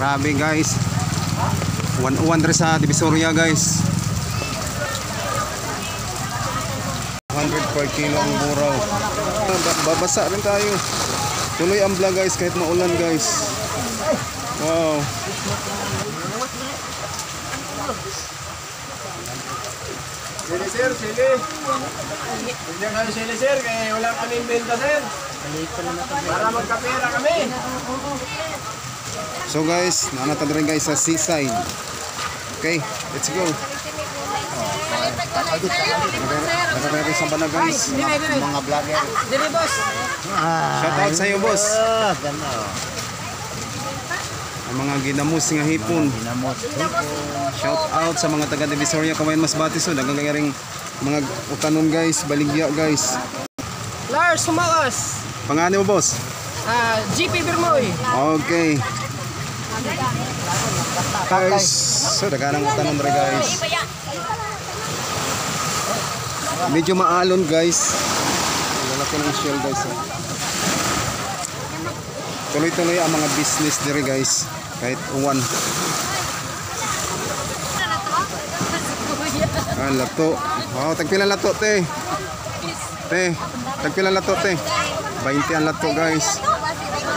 Grabe guys. 101 rin sa Divisoria guys. 100 per kilo ang buraw. Babasa rin tayo. Tuloy ang vlog guys kahit maulan guys. Wow. Sili sir, sili. Hindi kayo sili sir, kaya wala pa rin benta sir. Para magkapera kami. So guys, nanatad rin guys sa seaside. Okay, let's go. Nakapera isang banag guys. Mga vlogger. Dili boss. Shout out sa iyo boss. Ang mga ginamos nga hipon. Shout out sa mga taga Divisoria, Kawayan Masbate. So dagang kayaring mga utanon guys, baligya guys. Lars Sumakas. Pangani mo boss? GP Birmoy. Okay. Guys, so daganang utanon rin guys. Medyo maalon guys. Lalaki ng shell guys. Tuloy-tuloy ang mga business dire guys. Kahit uwan. Lato. Wow, tagpila lato te. Te, tagpila lato te. 20 ang lato guys.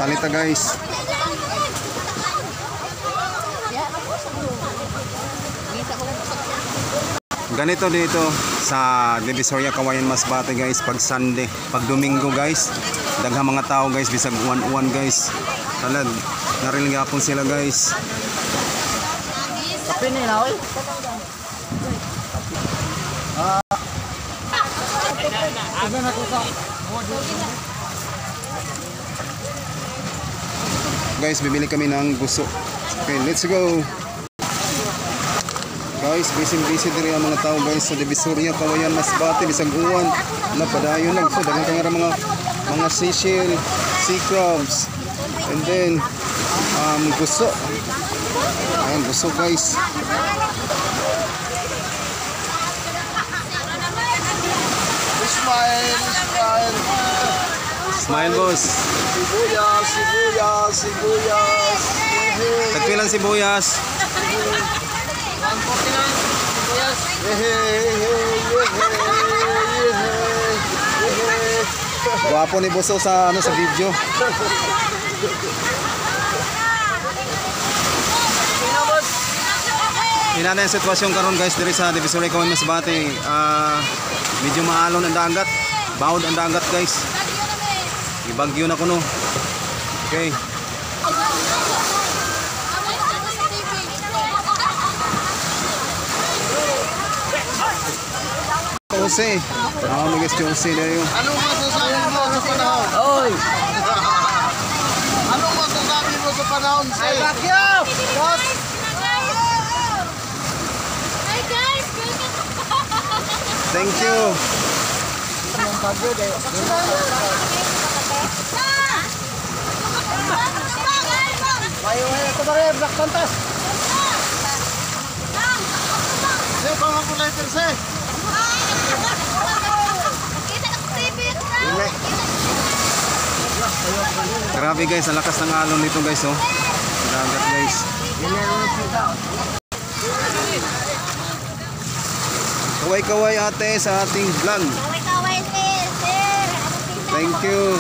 Palita guys. Ganito dito sa Divisoria, Kawayan Masbate guys pag Sunday, pag Domingo guys. Daghang mga tao guys bisag uwan-uwan guys. Talad nariling gapon sila guys. Kape nila oy. Guys, bibili kami ng guso. Okay, let's go. Guys, busy diri ang mga tao guys sa Divisoria, Kawayan Masbate bisag uwan. Napadayon lang so daghang kang mga seashell, sea crabs. And then guso. Ayan, guso guys. Smile boss. Sibuyas. Tagpilang sibuyas. Guwapo ni Boso sa sa video. Ina na yung sitwasyon karon guys diri sa Divisoria, Kawayan Masbate. Medyo maalon ang dagat. Bawod ang dagat guys. Ibagyo na kuno. Okay. Jose. Ano guys, Jose na yun. Anong masasabi mo sa panahon? Oy! Anong masasabi mo sa panahon? Say! Hi guys! Thank you. Ito ba rin? Black Pantas! Say, pang-letter say! Grabe guys, ang lakas ng alon nito guys oh. Dagat guys. Kaway-kaway ate sa ating vlog. Kaway-kaway sir. Thank you.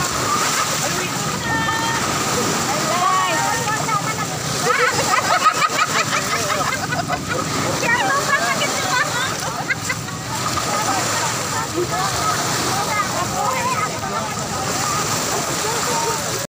Bye.